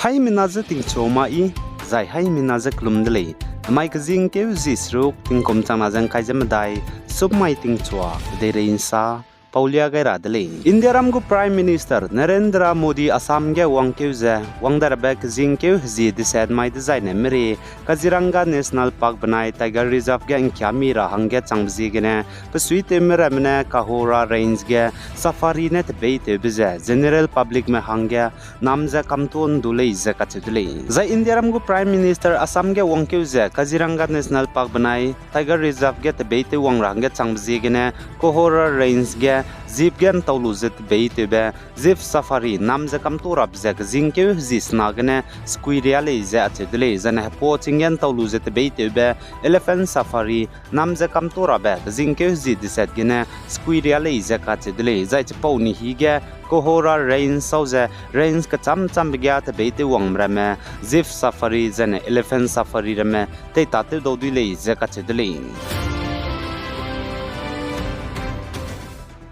Hai minaza ting choma I zai hai minaza klumdele mai kazing ke zisruk ting kom chang na jang kai jamadai sub mai ting chwa de reinsa Paulia Gaira Dele. India Ramgu Prime Minister Narendra Modi Assam ge wangkeuze wangdar bek zingkeu zi disad mai design mere Kaziranga National Park banai Tiger Reserve ge inkyami ra hangge changbzi gene psuite mere mne Kahora Range ge safari net beite bize general public me hangge namza kamton dulei zakatdule. Zai India Ramgu Prime Minister Assam ge wangkeuze Kaziranga National Park banai Tiger Reserve ge beite wangra hangge changbzi gene Kahora Range ge Zip gen tauluzet beitebe zip safari namza kamtora bzek zinkeu zisnagene squiriale ze atedle zane po tingen tauluzet beitebe elephant safari namza kamtora be zinkeu zidiset gene squiriale ze katedle zai chponi hige Kohora rain sauze rains ka cham begyat beite wangmrame zip safari zane elephant safari rame te tate dodile ze katedle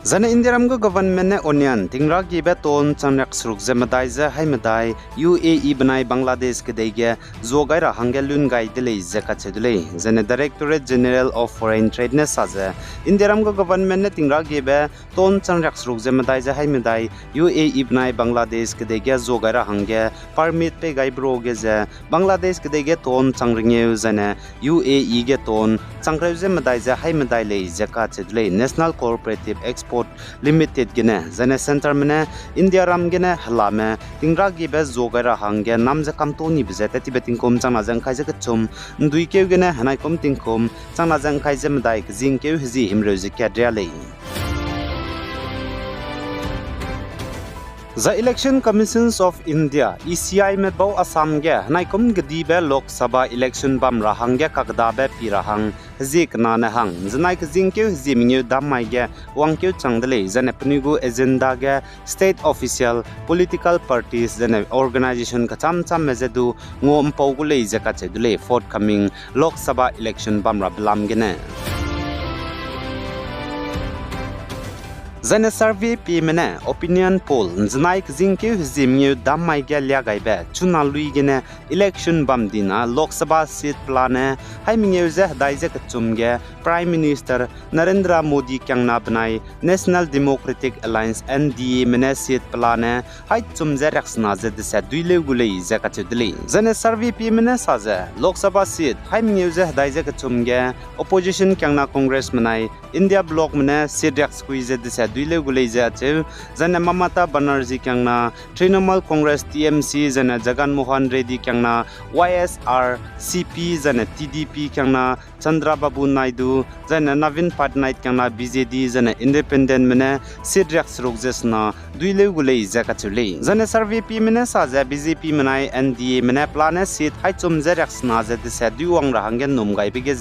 Zana India Ramgu government ne onion tingra gi beton changrak sruk zemadai ze haimadai UAE banai Bangladesh ke dege zogai ra hangelun gai dele zakachedule zana Directorate General of Foreign Trade ne saze India Ramgu government ne tingra gi be ton changrak sruk zemadai ze haimadai UAE banai Bangladesh ke dege zogai ra hange permit pe gai bro ge ze Bangladesh ke dege ton changringe zana UAE ge ton changreu zemadai ze haimadai le zakachedule National Cooperative Export Limited gene zane center mene India Ram gene halame tingra gi be zogara hange namza kamtoni bizete tibetin kom changna jang khaise ka chum ndui ke gene hanai kom tingkom changna jang khaise mdai jing ke hzi himroje kadriale The Election Commissions of India ECI में बहु असम के नाइकुम गदीबे लोक सभा election बम रहंगे कगदाबे पिरहंग जिक नानहंग जनाइक जिंक्यु जिमिन्यु दामाइगे वांक्यु चंगदले जने पनिगु agenda गे state official political parties जने organisation का चम मेजेदु ngom पौगुले जका चेदुले forthcoming लोक सभा इलेक्शन बम रबलाम गेने Zane survey pimene opinion poll znaik zingkeu zimnyu damai ge lyagaibe chuna luigene election bamdina lok sabha seat plane haimingeu je daije kchumge prime minister Narendra Modi kyangna banai National Democratic Alliance NDA mene seat plane hai chumje raksna je dise duile gulei je kachudli zane survey pimene saje lok sabha seat haimingeu je daije kchumge opposition kyangna congress manai India bloc mene seat raks kuije dise duile gulei jache jana Mamata Banerjee kyangna Trinamool Congress TMC jana Jagan Mohan Reddy kyangna YSR CP jana TDP kyangna Chandra Babu Naidu jana Navin Patnaik kyangna BJD jana independent mene sidrak srokjesna duile gulei jakachule jana survey pi mene saja BJP menai NDA mene plane seat haichum jeraksna je dise duwang rahangen numgai bige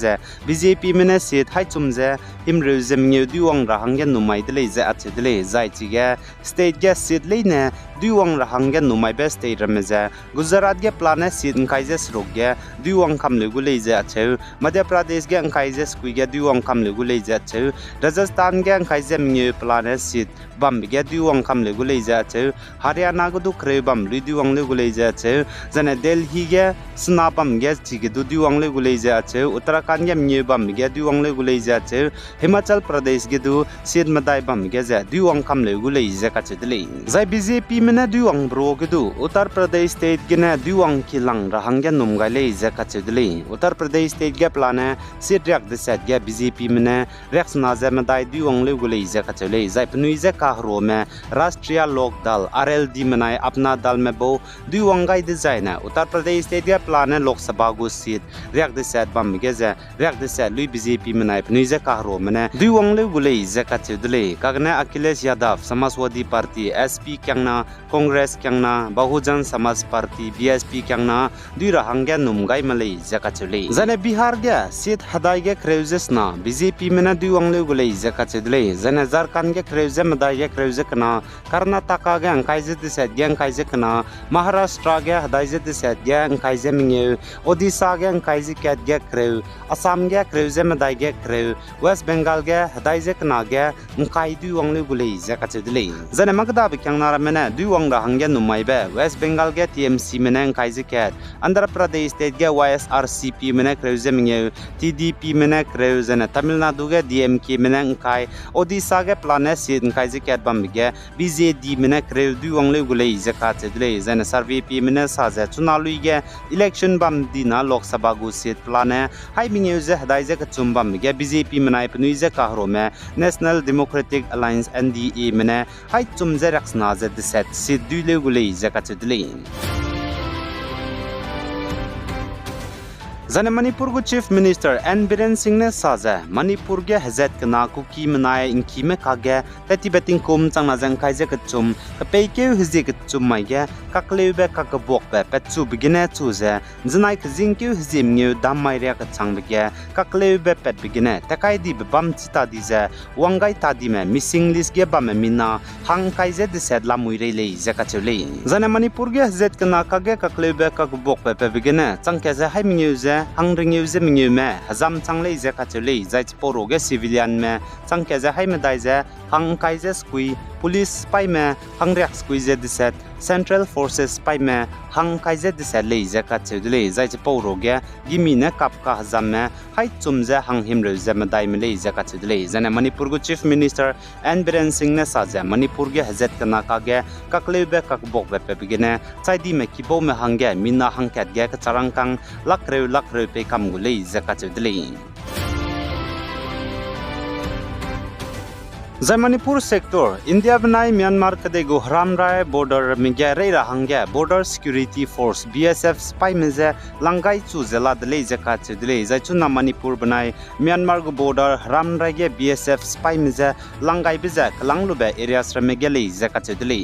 BJP mene seat haichum je himru zemnge duwang rahangen numai dele je achedele jaichige state ge seat leine duwang rahangen numai be state rameze Gujarat ge plane seat kaije srokge duwang khamle gulei je ache Madhya Pradesh ge kaije skuige duwang khamle gulei je ache Rajasthan ge kaije mnge plane seat bam ge duwang khamle gulei je ache Haryana go du kre bam lu duwang le gulei je ache jane Delhi ge snapam ge chige du duwang le gulei je ache Uttarakhand ge mnge bam ge duwang le gulei je ache Himachal Pradesh ge du seat madai bam ge je duwang khamle gulei je ka chedle jai BJP mena duwang bro ge du Uttar Pradesh state ge na duwang kilang rahangya numgai le je ka chedle Uttar Pradesh state ge plane seat rak de set ge BJP mena raks na je madai duwang le gulei je ka chele jai pnui je ka hro me Rashtriya Lok Dal RLD menai apna dal me bo duwang gai de jaina Uttar Pradesh state ge plane Lok Sabha go seat rak de set bam ge je rak de set lui BJP menai pnui je ka hro mena duwang le gulei je ka chedle kagna Akhilesh Yadav Samajwadi Party SP kyangna Congress kyangna Bahujan Samaj Party BSP kyangna duira hangya numgai malei je ka chele jane Bihar ge seat hadai ge kreujes na BJP mena duwang le gulei je ka chedle jane Jharkhand ge kreuje madai ge kreuje kana Karnataka ge kaije de set ge kaije kana Maharashtra ge hadai je de set ge kaije minge Odisha ge kaije ket ge kreu Assam ge kreuje madai ge kreu West Bengal ge hadai je kana ge kai duwang le gulei je ka chedle jane Magda bi kyangna ra mena duang ra hangge numai be West Bengal ge TMC menang kaiji ket Andhra Pradesh state ge YSRCP menang kreuze mingeu TDP menang kreuze na Tamil Nadu ge DMK menang kai Odisha ge plane sit kaiji ket bam ge BJD menang kreu duang le gulei zaka chedle zana survey pi menang sa za chunalui ge election bam dina Lok Sabha gu sit plane hai mingeu ze hadai ze kachum bam ge BJP menai pnui ze kahro me National Democratic Alliance NDA menang hai chum ze raksna ze set sit du le gulei zaka chedle Zane Manipur gu Chief Minister N Biren Singh ne saza Manipur ge hazet kana ku ki manai in ki me ka ge tati beting kum chang na jang kai je kachum ka pe ke hzi kachum mai ge ka kleu be ka bok be petchu bigine chu ze znai khjing ke hzim nyu dam mai ria ka chang be ge ka kleu be pet bigine ta kai di bam chita di ze wangai ta di me missing list ge bam mina hang kai je de set la mui re le je ka chule Zane Manipur ge hazet kana ka ge ka kleu be ka bok be bigine chang ke ze hai mingyu ze hang ringiu ze mingyu me hazam changlei ze kachulei zai chporo ge civilian me changke ze hai me dai ze hang kai ze skui police spy me hang riak skui ze diset central forces spy me hang kai ze diset lei ze kachulei zai chporo ge gimi ne kap ka hazam me hai chum ze hang him re ze me dai me lei ze kachulei zane Manipur gu chief minister N Biren Singh ne sa ze Manipur ge hazet kana ka ge kakleu be kak bok be pe bigene chai di me kibo me hang ge mina hang ket ge ka charang kang lakreu pe kam gulei zaka chudlei Zai Manipur sector India banai Myanmar kade go haram rai border mingya rei ra hangya border security force BSF spy meze langai chu zela dlei zaka chudlei zai chuna Manipur banai Myanmar go border haram rai ge BSF spy meze langai biza langlube areas ra megelei zaka chudlei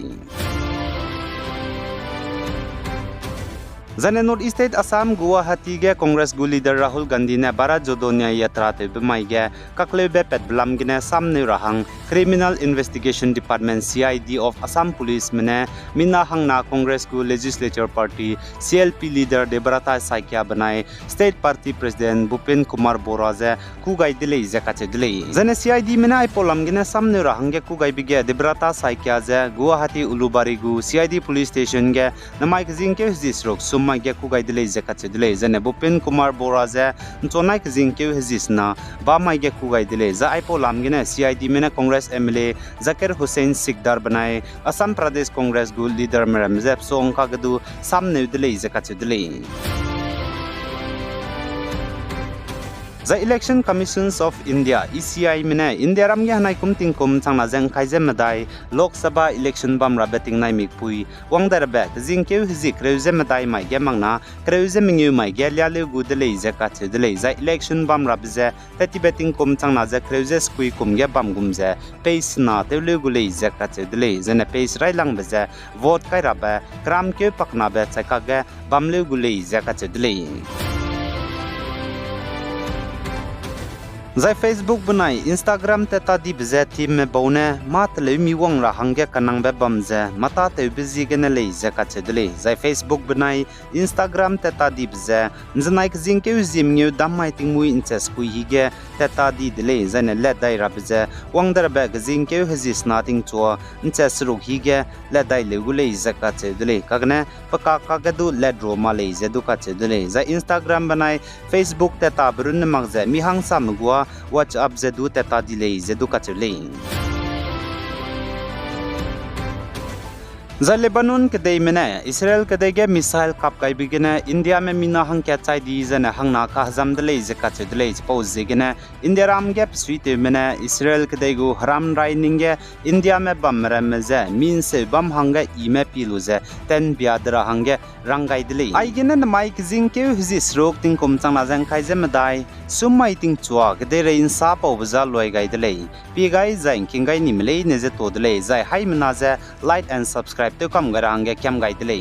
Zane North East State Assam Guwahati ge Congress gu leader Rahul Gandhi ne Bharat Jodo Nyaya Yatra te bemai ge kakle be pet blam gine samne rahang Criminal Investigation Department CID of Assam Police mene mina hang na Congress gu Legislature Party CLP leader Debrata Saikia banai State Party President Bhupen Kumar Bora ze kugai dile zakache dile Zane CID mene ai polam gine samne rahang ge kugai bige Debrata Saikia ze Guwahati Ulubari gu CID Police Station ge namai kjing ke zisrok mai ge kugai dile zakache dile zane Bhupen Kumar Bora ze chonai kjing ke hizisna ba mai ge kugai dile za aipo lamgine CID mena Congress MLA Zakir Hussain Sikdar banai Assam Pradesh Congress gu leader meram zep song ka gadu samne dile zakache dile The Election Commissions of India ECI mena India ram ge hanai kum ting kum changna jang khaije medai Lok Sabha election bam ra betting nai mikpui wangdar ba jing ke hiji kreuze medai mai ge mangna kreuze mingyu mai ge lyale gu dele je ka che dele za election bam ra bje tati betting kum changna ja kreuze skui kum ge bam gum je pace na tele gu le je ka che dele jena pace rai lang bje vote kai ra ba kram ke pakna ba chaka ge bam le gu le je ka che dele Zai Facebook banai Instagram te ta di bze team me bone mat le mi wong ra hangge kanang be bamze mata te busy gene le ze ka chedle zai Facebook banai Instagram te ta di bze nznai kjing ke uzim nyu damai ting mui inches kui hige te ta di dele zane le dai ra bze wang dar be kjing ke hizis nothing cho inches ru hige le dai le gule ze ka chedle kagne paka ka gadu le dro ma le ze du ka chedle zai Instagram banai Facebook te ta brun magze mi hang sam gwa WhatsApp zedu teta delay zedu kachule Za Lebanon kadai mena Israel kadai ge missile kap kai bigena India me mina hang kya chai di zana hang na ka hazam dele ze ka chedle pose zegena India ram ge suite mena Israel kadai go haram rai ninge India me bam ram ze min se bam hanga ime pilu ze ten biadra hange rangai dele ai gena na mai kjing ke hizis rok ting kom chang na jang khai ze medai sumai ting chua kadai re insa pa obza loi gai dele pi gai zain king gai nimle ne ze to dele zai hai mena ze like and subscribe to kam garang ge kyam gai dele